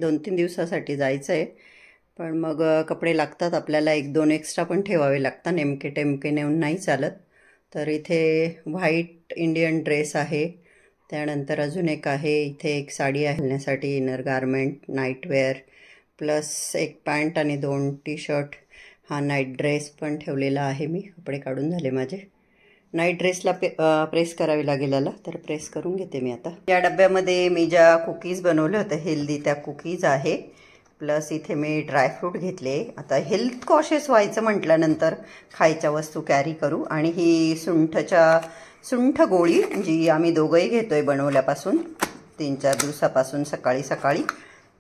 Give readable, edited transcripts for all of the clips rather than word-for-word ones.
2-3 दिवसासाठी जायचं आहे. पण मग कपडे लागतात आपल्याला, 1-2 एक्स्ट्रा पण ठेवावे लागतात, नेमके टेमके नेऊन नाही चालत. तर इथे व्हाईट इंडियन ड्रेस आहे, त्यानंतर अजून एक आहे, इथे एक साडी घालण्यासाठी इनर गारमेंट नाईटवेअर, प्लस एक पॅन्ट आणि 2 टी शर्ट. हा नाईट ड्रेस पण ठेवलेला आहे मी, कपडे काढून झाले माझे. नाईट ड्रेसला प्रेस करावी लागेल याला, तर प्रेस करून घेते मी आता. या डब्यामध्ये मी ज्या कुकीज बनवल्या होत्या हेल्दी, त्या कुकीज आहे. प्लस इथे मी ड्रायफ्रूट घेतले. आता हेल्थ कॉशियस व्हायचं म्हटल्यानंतर खायच्या वस्तू कॅरी करू. आणि ही सुंठ गोळी जी आम्ही दोघंही घेतोय बनवल्यापासून 3-4 दिवसापासून सकाळी सकाळी,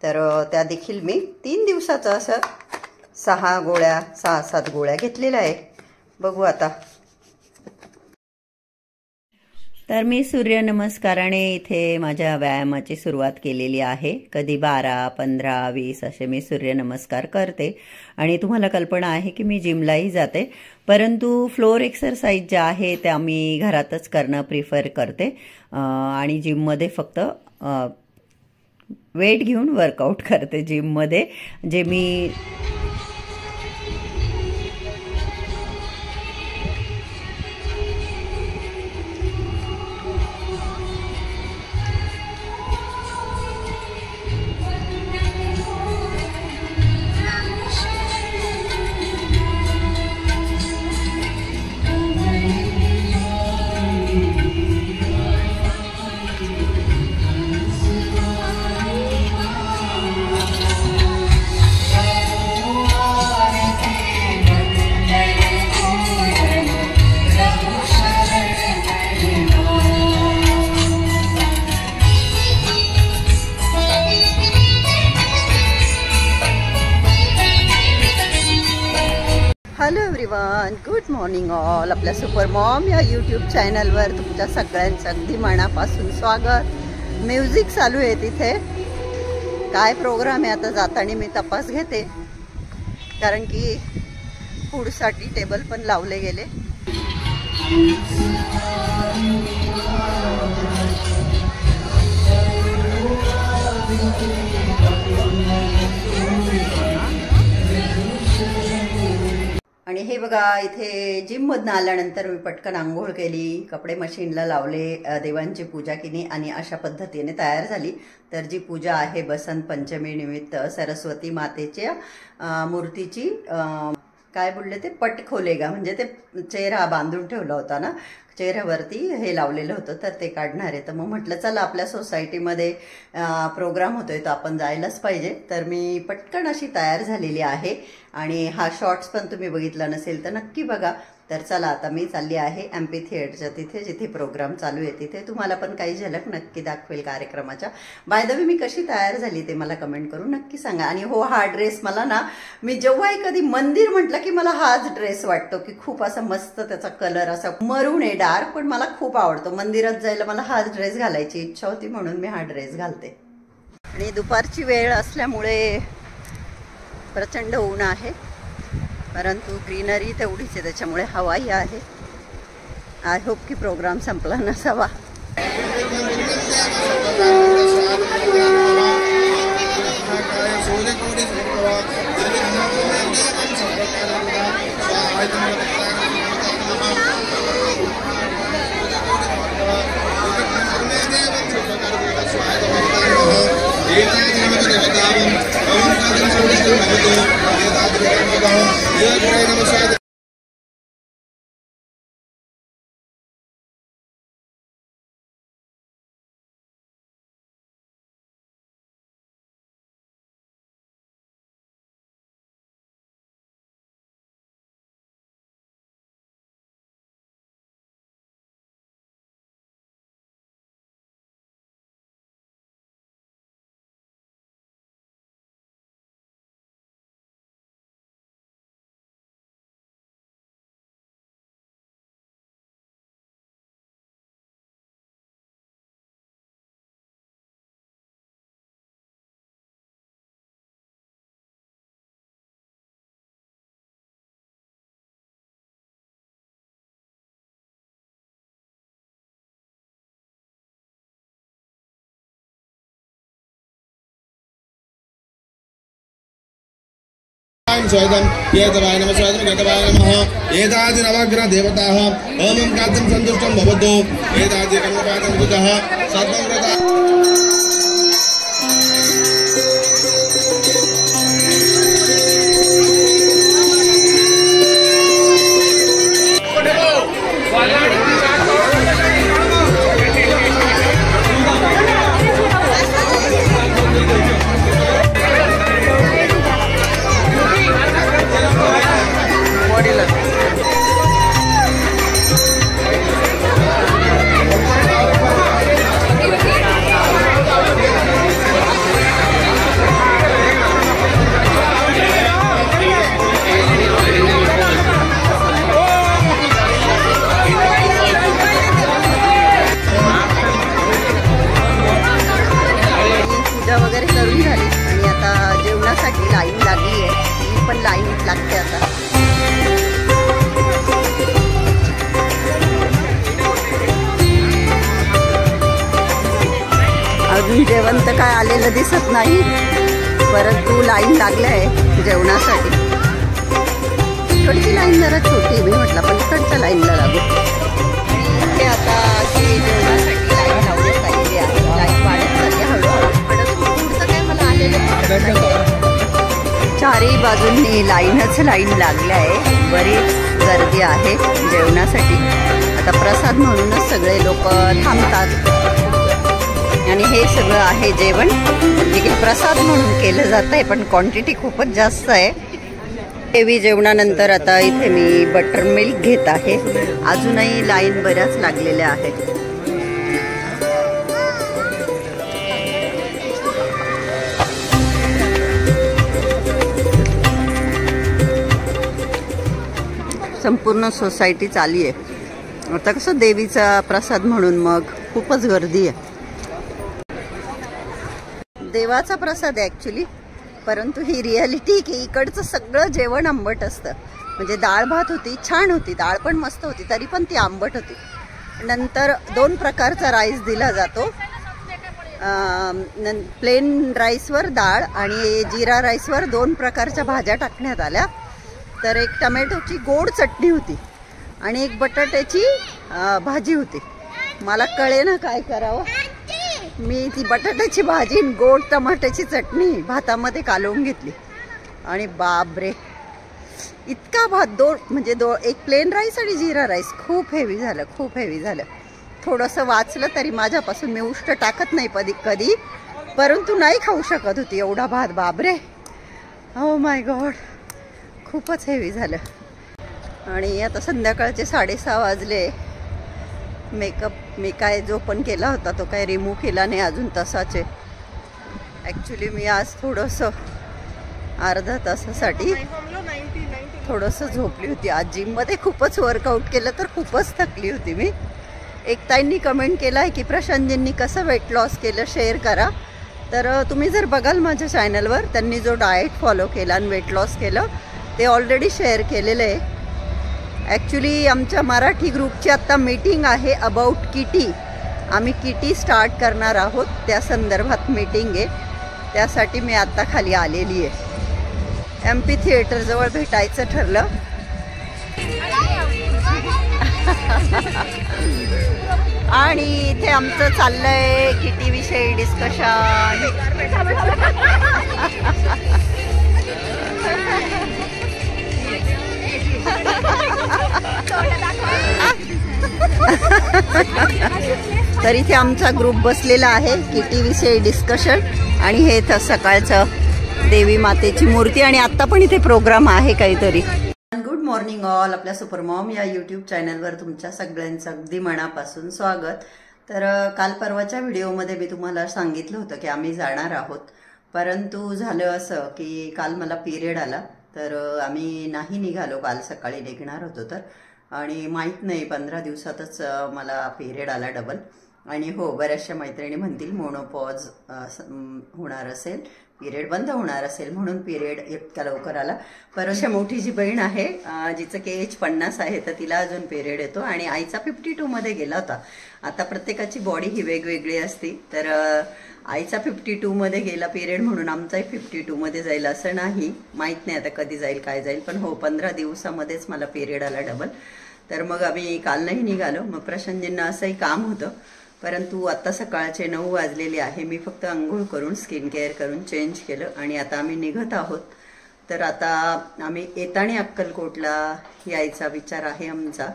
तर त्या देखील मी 3 दिवसाचं असं 6-7 गोळ्या घेतलेल्या आहे. बघू आता. तर मी सूर्यनमस्काराने इथे माझ्या व्यायामाची सुरुवात केलेली आहे. कधी 12, 15, 20 असे मी सूर्यनमस्कार करते. आणि तुम्हाला कल्पना आहे की मी जिमलाही जाते, परंतु फ्लोअर एक्सरसाइज ज्या आहे त्या मी घरातच करणं प्रिफर करते. आणि जिममध्ये फक्त वेट घेऊन वर्कआउट करते जिममध्ये. जे मी hello everyone, good morning all. आपल्या सुपर मॉम या यूट्यूब चॅनलवर तुमच्या सगळ्यांचं अगदी मनापासून स्वागत. म्युझिक चालू आहे तिथे. काय प्रोग्राम आहे आता जाताना मी तपास घेते, कारण की फूडसाठी टेबल पण लावले गेले. आणि हे बघा, इथे जिममधनं आल्यानंतर मी पटकन आंघोळ केली, कपडे मशीनला लावले, देवांची पूजा केली आणि अशा पद्धतीने तयार झाली. तर जी पूजा आहे बसंत पंचमी निमित्त सरस्वती मातेच्या मूर्तीची, काय बोलले ते, पट खोलेगा, म्हणजे ते चेहरा बांधून ठेवला होता ना, चेहऱ्यावरती हे लावलेलं होतं, तर ते काढणार आहे. तर मग म्हटलं चला आपल्या सोसायटीमध्ये प्रोग्राम होतोय तर आपण जायलाच पाहिजे. तर मी पटकन अशी तयार झालेली आहे. आणि हा शॉर्ट्स पण तुम्ही बघितला नसेल तर नक्की बघा. तर चला आता मी चालली आहे एम्पी थिएटरच्या तिथे, जिथे प्रोग्राम चालू आहे तिथे. तुम्हाला पण काही झलक नक्की दाखवेल कार्यक्रमाच्या. बाय द वे, मी कशी तयार झाली ते मला कमेंट करून नक्की सांगा. आणि हो, हा ड्रेस मला ना, मी जेव्हाही कधी मंदिर म्हटलं की मला हाच ड्रेस वाटतो की खूप असा मस्त, त्याचा कलर असा मरून आहे डार्क, पण मला खूप आवडतो. मंदिरात जायला मला हाच ड्रेस घालायची इच्छा होती, म्हणून मी हा ड्रेस घालते. आणि दुपारची वेळ असल्यामुळे प्रचंड ऊन आहे, परंतु ग्रीनरी तेवढीच आहे, त्याच्यामुळे हवाही आहे. आय होप की प्रोग्राम संपला नसावा. स्वागतम केतवाय नमः स्वागतम केतवाय नमः एतादि नवग्रह देवताः ओमं कांतं संतुष्टं भवतु एतादि कर्मपातं कुतः सर्वं कृता वगैरे करून झाली आणि आता जेवणासाठी लाईन लागली आहे. ही पण लाईन लागते आता. अजून जेवण तर काय आलेलं दिसत नाही, परंतु लाईन लागली आहे जेवणासाठी. इकडची लाईन जरा छोटी, मी म्हटलं पण इकडच्या लाईनला लागू. हे आता जेवणासाठी लाईन लावली पाहिजे आहे. लाईन वाढत चालली हळूहळू. चारही बाजूंनी लाईनच लाईन लागल्या आहे. बरीच गर्दी आहे जेवणासाठी. आता प्रसाद म्हणूनच सगळे लोक थांबतात आणि हे सगळं आहे जेवण, जे की प्रसाद म्हणून केलं जात आहे, पण क्वांटिटी खूपच जास्त आहे. हेवी जेवणानंतर आता इथे मी बटर मिल्क घेत आहे. अजूनही लाईन बऱ्याच लागलेल्या आहेत. संपूर्ण सोसायटी चालली आहे. आता कसं देवीचा प्रसाद म्हणून मग खूपच गर्दी आहे. देवाचा प्रसाद आहे ॲक्च्युली, परंतु ही रियालिटी की इकडचं सगळं जेवण आंबट असतं. म्हणजे डाळ भात होती, छान होती, डाळ पण मस्त होती, तरी पण ती आंबट होती. नंतर 2 प्रकारचा राईस दिला जातो. प्लेन राईसवर डाळ आणि जिरा राईसवर 2 प्रकारच्या भाज्या टाकण्यात आल्या. तर एक टमॅटोची गोड चटणी होती आणि एक बटाट्याची भाजी होती. मला कळे ना काय करावं. मी ती बटाट्याची भाजी आणि गोड टमाट्याची चटणी भातामध्ये कालवून घेतली आणि बापरे, इतका भात म्हणजे एक प्लेन राईस आणि जिरा राईस खूप हेवी झालं, खूप हेवी झालं. थोडंसं वाचलं तरी माझ्यापासून, मी उष्ट टाकत नाही कधी, परंतु नाही खाऊ शकत होती एवढा भात. बापरे, ओ माय गॉड, खूपच हेवी झालं. आणि आता संध्याकाळचे 6:30 वाजले. मेकअप मी काय जो पण केला होता तो काय रिमूव्ह केला नाही अजून, तसाच आहे. ॲक्च्युली मी आज थोडंसं अर्धा तासासाठी थोडंसं झोपली होती. आज जिममध्ये खूपच वर्कआउट केलं तर खूपच थकली होती मी. एक ताईंनी कमेंट केला आहे की प्रशांतजींनी कसं वेट लॉस केलं शेअर करा. तर तुम्ही जर बघाल माझ्या चॅनलवर, त्यांनी जो डाएट फॉलो केला आणि वेट लॉस केलं ते ऑलरेडी शेअर केलेलं आहे. ॲक्च्युली आमच्या मराठी ग्रुपची आत्ता मीटिंग आहे अबाउट किटी. आम्ही किटी स्टार्ट करणार आहोत, त्या संदर्भात मीटिंग आहे. त्यासाठी मी आत्ता खाली आलेली आहे. MP थिएटरजवळ भेटायचं ठरलं. आणि इथे आमचं चाललंय किटीविषयी डिस्कशन. तर इथे आमचा ग्रुप बसलेला आहे, किटीविषयी डिस्कशन. आणि हे तर सकाळचं देवी मातेची मूर्ती आणि आत्ता पण इथे प्रोग्राम आहे काहीतरी. Good morning all. आपल्या सुपरमॉम या यूट्यूब चॅनलवर तुमच्या सगळ्यांचं अगदी मनापासून स्वागत. तर काल परवाच्या व्हिडिओमध्ये मी तुम्हाला सांगितलं होतं की आम्ही जाणार आहोत, परंतु झालं असं की काल मला पिरियड आला, तर आम्ही नाही निघालो. काल सकाळी निघणार होतो तर, आणि माहीत नाही 15 दिवसातच मला पिरियड आला डबल. आणि हो, बऱ्याचशा मैत्रिणी म्हणतील मोनोपॉज होणार असेल, पिरियड बंद होणार असेल म्हणून पिरियड इतक्या लवकर आला. परत मोठी जी बहीण आहे जिचं की एज 50 आहे तर तिला अजून पिरियड येतो आणि आईचा 52 मध्ये गेला होता. आता प्रत्येकाची बॉडी ही वेगवेगळी असते तर आईचा 52 मध्ये गेला पिरियड म्हणून आमचाही 52 मध्ये जाईल असं नाही. माहीत नाही आता कधी जाईल काय जाईल, पण हो 15 दिवसामध्येच मला पिरियड आला डबल. तर मग आम्ही काल नाही निघालो. मग प्रशांतजींना असंही काम होतं, परंतु आता सकाळचे 9 वाजलेले आहे. मी फक्त अंघोळ करून स्किन केअर करून चेंज केलं आणि आता आम्ही निघत आहोत. तर आता आम्ही येताना अक्कलकोटला यायचा विचार आहे आमचा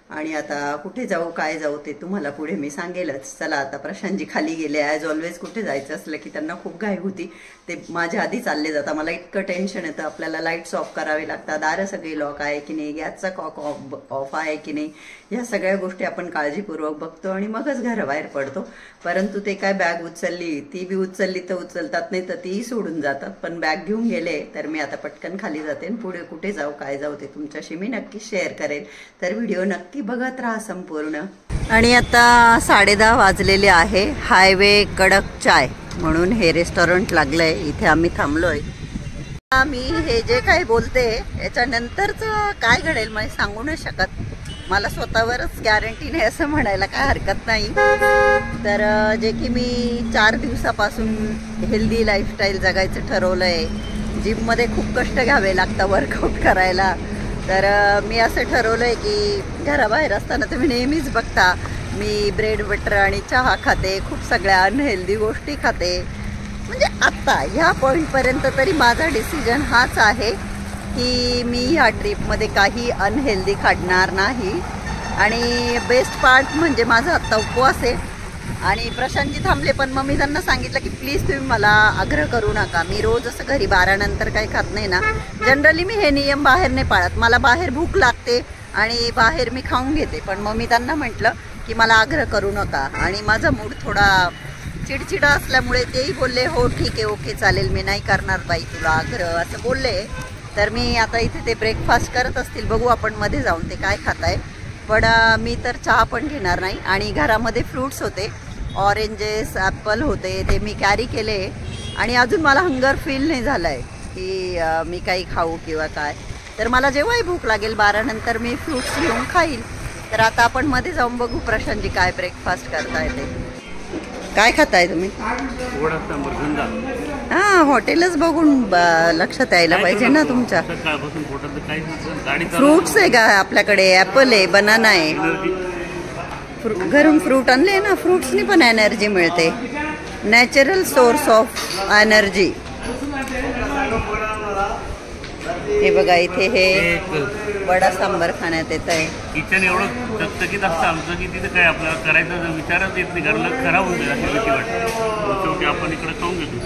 आणि आता कुठे जाऊ काय जाऊ ते तुम्हाला पुढे मी सांगेलच. चला आता प्रशांतजी खाली गेले. ॲज ऑलवेज कुठे जायचं असलं की त्यांना खूप घाई होती, ते माझ्या आधी चालले जातात. मला इतकं टेन्शन येतं. आपल्याला लाईट्स ऑफ करावे लागतात, दारं सगळी लॉक आहे की नाही, गॅसचा कॉक ऑफ आहे की नाही, ह्या सगळ्या गोष्टी आपण काळजीपूर्वक बघतो आणि मगच घराबाहेर पडतो. परंतु ते काय बॅग उचलली ती बी उचलली तर उचलतात, नाही तर तीही सोडून जातात. पण बॅग घेऊन गेले तर मी आता पटकन खाली जाते आणि पुढे कुठे जाऊ काय जाऊ ते तुमच्याशी मी नक्की शेअर करेल. तर व्हिडिओ नक्की बघत राहा संपूर्ण. आणि आता 10:30 वाजलेले आहे. हायवे कडक चाय म्हणून हे रेस्टॉरंट लागलंय, इथे आम्ही थांबलोय. मी हे जे काही बोलते याच्यानंतरचं काय घडेल मला सांगू नाही शकत. मला स्वतःवरच गॅरंटी नाही असं म्हणायला काय हरकत नाही. तर जे की मी 4 दिवसापासून हेल्दी लाईफस्टाईल जगायचं ठरवलंय. जिममध्ये खूप कष्ट घ्यावे लागतं वर्कआउट करायला. तर मी असं ठरवलंय की घराबाहेर असताना तुम्ही नेहमीच बघता मी ब्रेड बटर आणि चहा खाते, खूप सगळ्या अनहेल्दी गोष्टी खाते. म्हणजे आत्ता ह्या पॉईंटपर्यंत तरी माझा डिसिजन हाच आहे की मी ह्या ट्रिपमध्ये काही अनहेल्दी खाणार नाही. आणि बेस्ट पार्ट म्हणजे माझा आत्ता उपवास आहे आणि प्रशांतजी थांबले, पण मग मी त्यांना सांगितलं की प्लीज तुम्ही मला आग्रह करू नका. मी रोज असं घरी 12 नंतर काही खात नाही ना. जनरली मी हे नियम बाहेर नाही पाळत. मला बाहेर भूक लागते आणि बाहेर मी खाऊन घेते, पण मग मी त्यांना म्हटलं की मला आग्रह करू नका. आणि माझा मूड थोडा चिडचिडा असल्यामुळे तेही बोलले हो ठीक आहे ओके चालेल मी नाही करणार बाई तुला आग्रह असं बोलले. तर मी आता इथे ते ब्रेकफास्ट करत असतील, बघू आपण मध्ये जाऊन ते काय खाताय. पण मी तर चहा पण घेणार नाही. आणि घरामध्ये फ्रूट्स होते, ऑरेंजेस ॲपल होते, ते मी कॅरी केले. आणि अजून मला हंगर फील नाही झालं आहे की मी काही खाऊ किंवा काय. तर मला जेव्हाही भूक लागेल 12 नंतर मी फ्रूट्स घेऊन खाईल. तर आता आपण मध्ये जाऊन बघू प्रशांतजी काय ब्रेकफास्ट करताय ते. काय खाताय तुम्ही? हां हॉटेलच बघून लक्षात यायला पाहिजे ना तुमच्या. फ्रूट्स आहे का आपल्याकडे? ॲपल आहे, बनाना आहे. घरून फ्रूट आणले ना, फ्रूट्सनी पण एनर्जी मिळते. Natural source of energy. हे बघा इथे हे वडा सांबार खाण्यात येत आहे. किचन एवढं चकचकीत असतं आमचं की तिथे काय आपल्याला करायचं विचारच येत नाही, घरला खराब होऊन जाईल अशी भीती वाटते. शेवटी आपण इकडे खाऊन घेतो.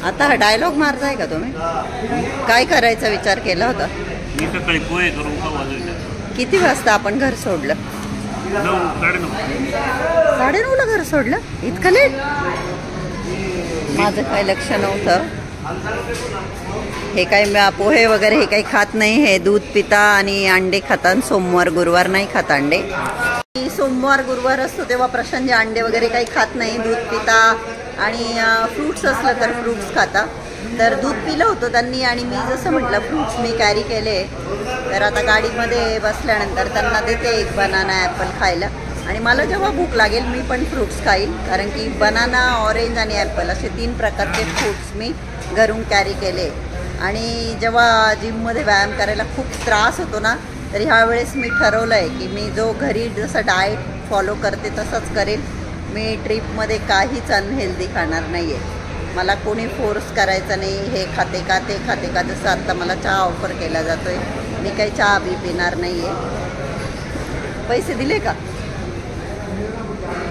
आता हा डायलॉग मारताय का तुम्ही? काय करायचा विचार केला होता? मी सकाळी पोहे करून खाऊ वाजवले. किती वाजता आपण घर सोडलं? 9-9:30. 9:30ला घर सोडलं? इतकं लेट? माझं काही लक्ष नव्हतं. हे काही पोहे वगैरे हे काही खात नाही. हे दूध पिता आणि अंडे खातात. सोमवार गुरुवार नाही खात अंडे. सोमवार गुरुवार असतो तेव्हा प्रशांतजी अंडे वगैरे काही खात नाही, दूध पिता आणि फ्रूट्स असलं तर फ्रूट्स खाता. तर दूध पिलं होतं त्यांनी आणि मी जसं म्हटलं फ्रूट्स मी कॅरी केले. तर आता गाडीमध्ये बसल्यानंतर त्यांना देते एक बनाना ॲपल खायला. आणि मला जेव्हा भूक लागेल मी पण फ्रूट्स खाईल, कारण की बनाना, ऑरेंज आणि ॲपल असे 3 प्रकारचे फ्रूट्स मी घरून कॅरी केले. आणि जेव्हा जिममध्ये व्यायाम करायला खूप त्रास होतो ना, तर ह्यावेळेस मी ठरवलं आहे की मी जो घरी जसं डाएट फॉलो करते तसंच करेल. मी ट्रिपमध्ये काहीच अनहेल्दी खाणार नाही आहे. मला कोणी फोर्स करायचं नाही हे खाते का ते खाते का. जसं आत्ता मला चहा ऑफर केला जातो आहे, मी काही चहा बी पिणार नाही आहे. पैसे दिले का?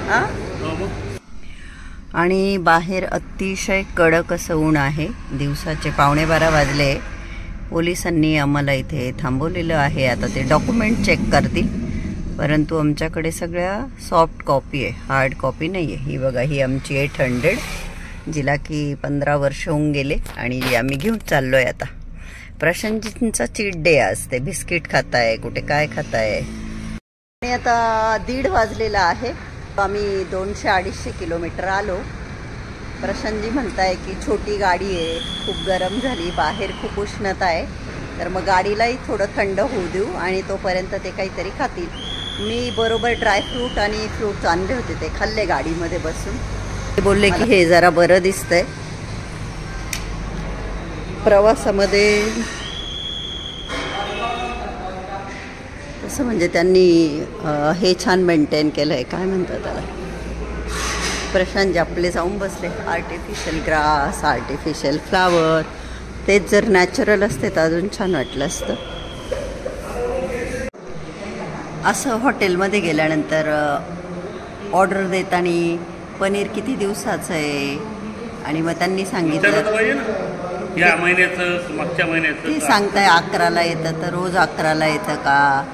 हां. आणि बाहेर अतिशय कडक असं ऊन आहे. दिवसाचे 11:15 वाजले. पोलिसांनी आम्हाला इथे थांबवलेलं आहे. आता ते डॉक्युमेंट चेक करतील, परंतु आमच्याकडे सगळ्या सॉफ्ट कॉपी आहे, हार्ड कॉपी नाही आहे. ही बघा ही आमची 800 जिला की 15 वर्ष होऊन गेले आणि आम्ही घेऊन चाललो आहे. आता प्रशांतजींचा चीट डे आज. ते बिस्किट खाताय, कुठे काय खाताय. आणि आता 1:30 वाजलेला आहे. आम्ही 200-250 किलोमीटर आलो. प्रशांतजी म्हणताय की छोटी गाडी आहे, खूप गरम झाली, बाहेर खूप उष्णता आहे, तर मग गाडीलाही थोडं थंड होऊ देऊ आणि तोपर्यंत ते काहीतरी खातील. मी बरोबर ड्रायफ्रूट आणि फ्रूट्स आणले होते, ते खाल्ले गाडीमध्ये बसून. ते बोलले की हे जरा बरं दिसतंय. प्रवासामध्ये तसं म्हणजे त्यांनी हे छान मेंटेन केलं आहे, काय म्हणतात त्याला. प्रशांतजी आपले जाऊन बसले. आर्टिफिशियल ग्रास, आर्टिफिशियल फ्लावर, तेच जर नॅचरल असते तर अजून छान वाटलं असतं. असं हॉटेलमध्ये गेल्यानंतर ऑर्डर देताना पनीर किती दिवसाचं आहे आणि मग त्यांनी सांगितलं या महिन्याचं मागच्या महिन्याचं ते सांगताय 11ला येतं, तर रोज 11ला येतं का?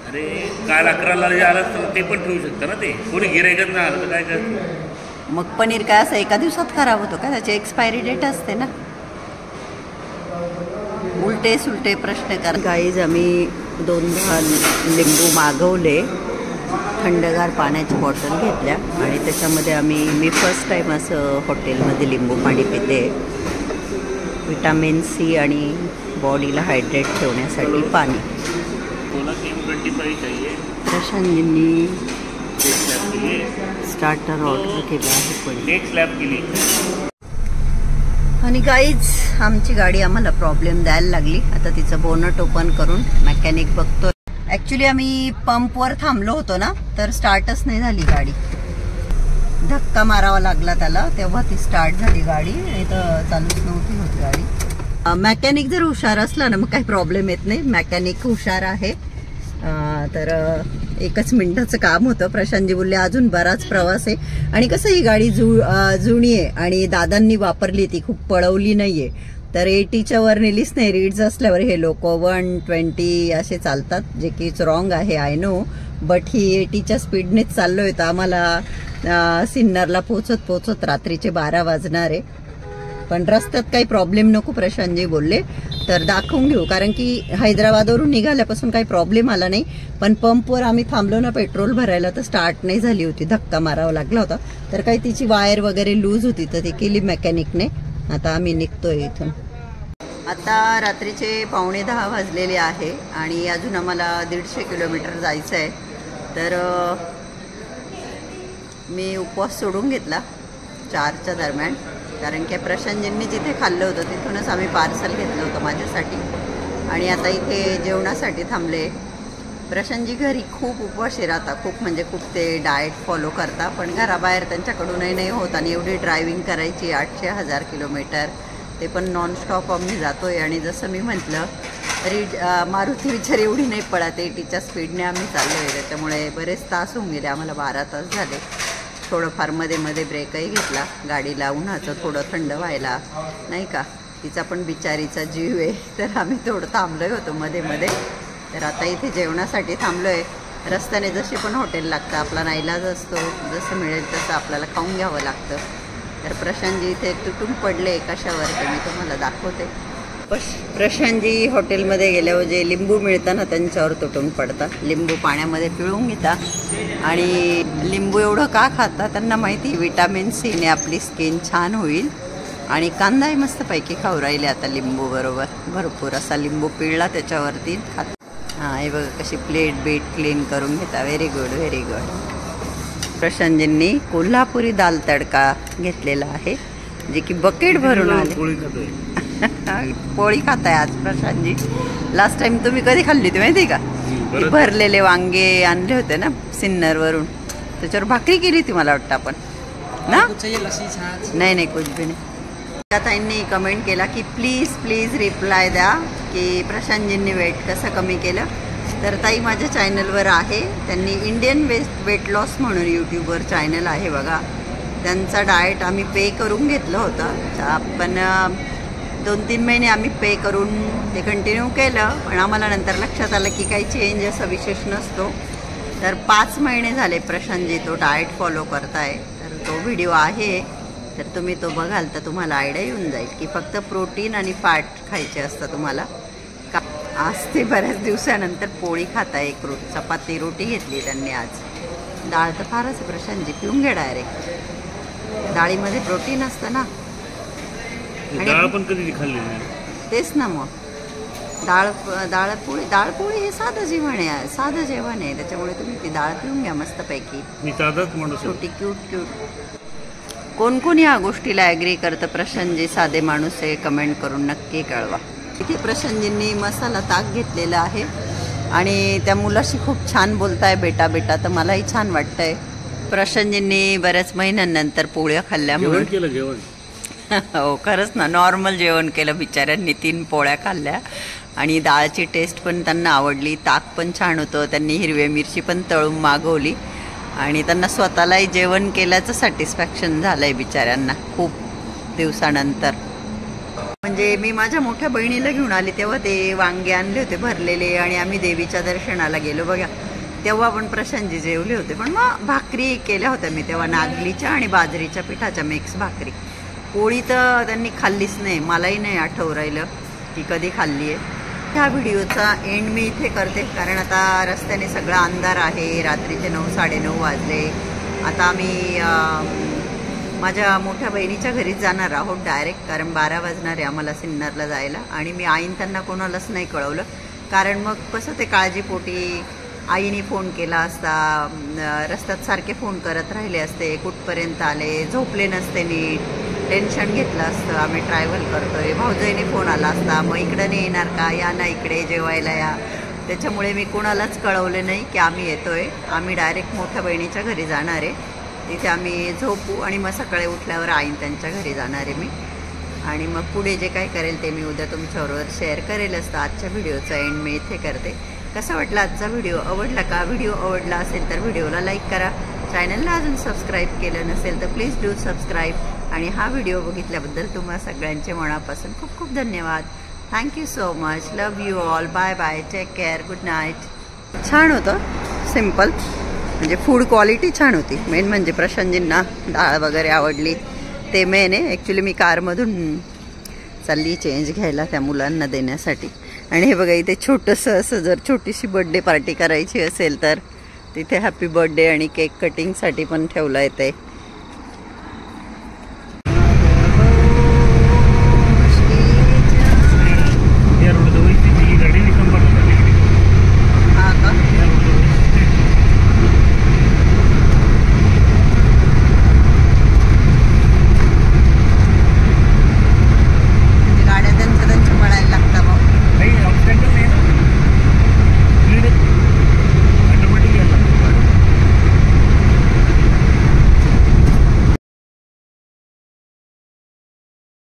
अरे काल 11ला आलं तर ते पण ठेवू शकतं ना, ते कोणी गिरायकच नाही आलं तर काय करतं. मग पनीर काय असं एका दिवसात खराब होतो का? त्याची एक्सपायरी डेट असते ना. उलटे सुलटे प्रश्न कर. गाईज आम्ही 2 लिंबू मागवले, थंडगार पाण्याची बॉटल घेतल्या आणि त्याच्यामध्ये मी फर्स्ट टाईम असं हॉटेलमध्ये लिंबू पाणी पिते. विटामिन सी आणि बॉडीला हायड्रेट ठेवण्यासाठी पाणी. प्रशांतजींनी स्टार्टर ऑर्डर केलं आहे आणि गाईज आमची गाडी आम्हाला प्रॉब्लेम द्यायला लागली. आता तिचं बोनट ओपन करून मेकॅनिक बघतो. ॲक्च्युली आम्ही पंपवर थांबलो होतो ना, तर स्टार्टच नाही झाली गाडी. धक्का मारावा लागला त्याला, तेव्हा ती स्टार्ट झाली गाडी, नाही तर चालूच नव्हती होती गाडी. मेकॅनिक जर हुशार असला ना मग काही प्रॉब्लेम येत नाही. मेकॅनिक हुशार आहे. तर 1 मिनिटाचं काम होतं. प्रशांतजी बोलले अजून बराच प्रवास आहे आणि कसं ही गाडी जुनी आहे आणि दादांनी वापरली, ती खूप पळवली नाहीये, तर 80च्या वर नेलीच नाही. रीड्स असल्यावर हे लोक 120 असे चालतात, जे की इट्स रॉंग आहे, आय नो, बट ही 80च्या स्पीडनेच चाललोय. तर आम्हाला सिन्नरला पोचत रात्रीचे 12 वाजणार आहे. पण रस्त्यात काही प्रॉब्लेम नको प्रशांतजी बोलले, तर दाखवून घेऊ, कारण की हैदराबादवरून निघाल्यापासून काही प्रॉब्लेम आला नाही. पण पंपवर आम्ही थांबलो ना पेट्रोल भरायला, तर स्टार्ट नाही झाली होती, धक्का मारावा लागला होता. तर काही तिची वायर वगैरे लूज होती, तर ती केली मेकॅनिकने. आता आम्ही निघतोय इथून. आता रात्रीचे 9:45 वाजलेले आहे आणि अजून आम्हाला 150 किलोमीटर जायचं आहे. तर मी उपवास सोडून घेतला 4च्या दरम्यान, कारण की प्रशांतजींनी जिथे खाल्लं होतं तिथूनच आम्ही पार्सल घेतलं होतं माझ्यासाठी. आणि आता इथे जेवणासाठी थांबले. प्रशांतजी घरी खूप उपवाशी राहता, खूप म्हणजे खूप ते डाएट फॉलो करता, पण घराबाहेर त्यांच्याकडूनही नाही होत. आणि एवढी ड्रायव्हिंग करायची 800-1000 किलोमीटर, ते पण नॉनस्टॉप आम्ही जातोय. आणि जसं मी म्हटलं तरी मारुती विचार एवढी नाही पळत, 80च्या स्पीडने आम्ही चाललोय, त्याच्यामुळे बरेच तास होऊन गेले आम्हाला, 12 तास झाले. थोडंफार मध्ये ब्रेकही घेतला गाडीला, उन्हाचं थोडं थंड व्हायला, नाही का. तिचा पण बिचारीचा जीव आहे, तर आम्ही थोडं थांबलोय होतो मध्ये. तर आता इथे जेवणासाठी थांबलोय. रस्त्याने जशी पण हॉटेल लागतं, आपला नाईलाज असतो, जसं मिळेल तसं आपल्याला खाऊन घ्यावं लागतं. तर प्रशांतजी इथे तुटून पडले कशावर, ते मी तुम्हाला दाखवते. प्रशांतजी हॉटेलमध्ये गेल्यावर जे लिंबू मिळतं ना त्यांच्यावर तुटून पडतात. लिंबू पाण्यामध्ये पिळून घेतात आणि लिंबू एवढं का खातात त्यांना माहिती, विटामिन सीने आपली स्किन छान होईल. आणि कांदाही मस्तपैकी खाऊ राहिले आता लिंबू बरोबर, भरपूर असा लिंबू पिळला त्याच्यावरती खात. हां, हे बघा कशी प्लेट क्लीन करून घेता. Very good, very good. प्रशांतजींनी कोल्हापुरी दाल तडका घेतलेला आहे, जे की बकेट भरून आले. पोळी खाताय आज प्रशांतजी. लास्ट टाइम तुम्ही कधी खाल्ली होती माहिती का? भरलेले वांगे आणले होते ना सिन्नरवरून, त्याच्यावर भाकरी केली होती मला वाटतं आपण ना. नाही कुछ भी नाही. त्या ताईंनी कमेंट केला की प्लीज रिप्लाय द्या की प्रशांतजींनी वेट कसं कमी केलं. तर ताई माझ्या चॅनलवर आहे, त्यांनी इंडियन वेट लॉस म्हणून यूट्यूबवर चॅनल आहे बघा. त्यांचा डाएट आम्ही पे करून घेतलं होतं, पण 2-3 महिने आम्ही पे करून ते कंटिन्यू केलं. पण आम्हाला नंतर लक्षात आलं की काही चेंज असा विशेष नसतो. तर 5 महिने झाले प्रशांतजी तो डाएट फॉलो करताय. तर तो व्हिडिओ आहे, तर तुम्ही तो बघाल तर तुम्हाला आयडिया येऊन जाईल की फक्त प्रोटीन आणि फॅट खायचे असतं तुम्हाला. आज ते बऱ्याच दिवसानंतर पोळी खाताय, एक चपाती रोटी घेतली त्यांनी आज. डाळ तर फारच प्रशांतजी पिऊन घे डायरेक्ट. डाळीमध्ये प्रोटीन असतं ना. डाळ पण कधी खाल्ली नाही. तेच ना मग डाळपोळी हे साधं जेवण आहे, साधं जेवण आहे. त्याच्यामुळे तुम्ही ती डाळ पिऊन घ्या मस्तपैकी. मी साधाच म्हणू छोटी क्यूट. कोण कोण या गोष्टीला ॲग्री करतं? प्रशांतजी साधे माणूस आहे, कमेंट करून नक्की कळवा. इथे प्रशांतजींनी मसाला ताक घेतलेला आहे आणि त्या मुलाशी खूप छान बोलताय बेटा बेटा, तर मलाही छान वाटतंय. प्रशांतजींनी बऱ्याच महिन्यांनंतर पोळ्या खाल्ल्या म्हणून केलं जेवण. हो खरंच ना, नॉर्मल जेवण केलं बिचाऱ्यांनी. 3 पोळ्या खाल्ल्या आणि डाळची टेस्ट पण त्यांना आवडली. ताक पण छान होतं. त्यांनी हिरवी मिरची पण तळून मागवली आणि त्यांना स्वतःलाही जेवण केल्याचं सॅटिस्फॅक्शन झालं आहे बिचाऱ्यांना खूप दिवसानंतर. म्हणजे मी माझ्या मोठ्या बहिणीला घेऊन आली तेव्हा ते वांगे आणले होते भरलेले आणि आम्ही देवीच्या दर्शनाला गेलो बघा, तेव्हा पण प्रशांतजी जेवले होते. पण मग भाकरी केल्या होत्या मी तेव्हा, नागलीच्या आणि बाजरीच्या पिठाच्या मिक्स भाकरी. पोळी तर त्यांनी खाल्लीच नाही, मलाही नाही आठवू राहिलं की कधी खाल्ली आहे. ह्या व्हिडिओचा एंड मी इथे करते, कारण आता रस्त्याने सगळा अंधार आहे. रात्रीचे 9-9:30 वाजले. आता आम्ही माझ्या मोठ्या बहिणीच्या घरीच जाणार आहोत डायरेक्ट, कारण 12 वाजणार आहे आम्हाला सिन्नरला जायला. आणि मी आईन त्यांना कोणालाच नाही कळवलं, कारण मग कसं ते काळजीपोटी आईने फोन केला असता, रस्त्यात सारखे फोन करत राहिले असते, कुठपर्यंत आले, झोपले नसते नीट, टेन्शन घेतलं असतं. आम्ही ट्रॅव्हल करतोय, भाऊजाईने फोन आला असता, मग इकडं नाही येणार का, या ना इकडे जेवायला या. त्याच्यामुळे मी कोणालाच कळवले नाही की आम्ही येतोय. आम्ही डायरेक्ट मोठ्या बहिणीच्या घरी जाणार आहे, तिथे आम्ही झोपू आणि मग सकाळी उठल्यावर आईन त्यांच्या घरी जाणार आहे मी. आणि मग पुढे जे काय करेल ते मी उद्या तुमच्याबरोबर शेअर करेल असतं. आजच्या व्हिडिओचा एंड मी इथे करते. कसा वाटला आजचा व्हिडिओ? आवडला का? व्हिडिओ आवडला असेल तर व्हिडिओला लाईक करा. चॅनलला अजून सबस्क्राईब केलं नसेल तर प्लीज डू सबस्क्राईब. आणि हा व्हिडिओ बघितल्याबद्दल तुम्हा सगळ्यांचे मनापासून खूप खूप धन्यवाद. Thank you so much. Love you all. Bye bye. Take care. Good night. छान होतं, सिम्पल, म्हणजे फूड क्वालिटी छान होती. मेन म्हणजे प्रशांतजींना डाळ वगैरे आवडली, ते मेन आहे. ॲक्च्युली मी कारमधून चालली चेंज घ्यायला त्या मुलांना देण्यासाठी. आणि हे बघा इथे छोटंसं असं जर छोटीशी बर्थडे पार्टी करायची असेल तर तिथे हॅपी बर्थडे आणि केक कटिंगसाठी पण ठेवलं येते.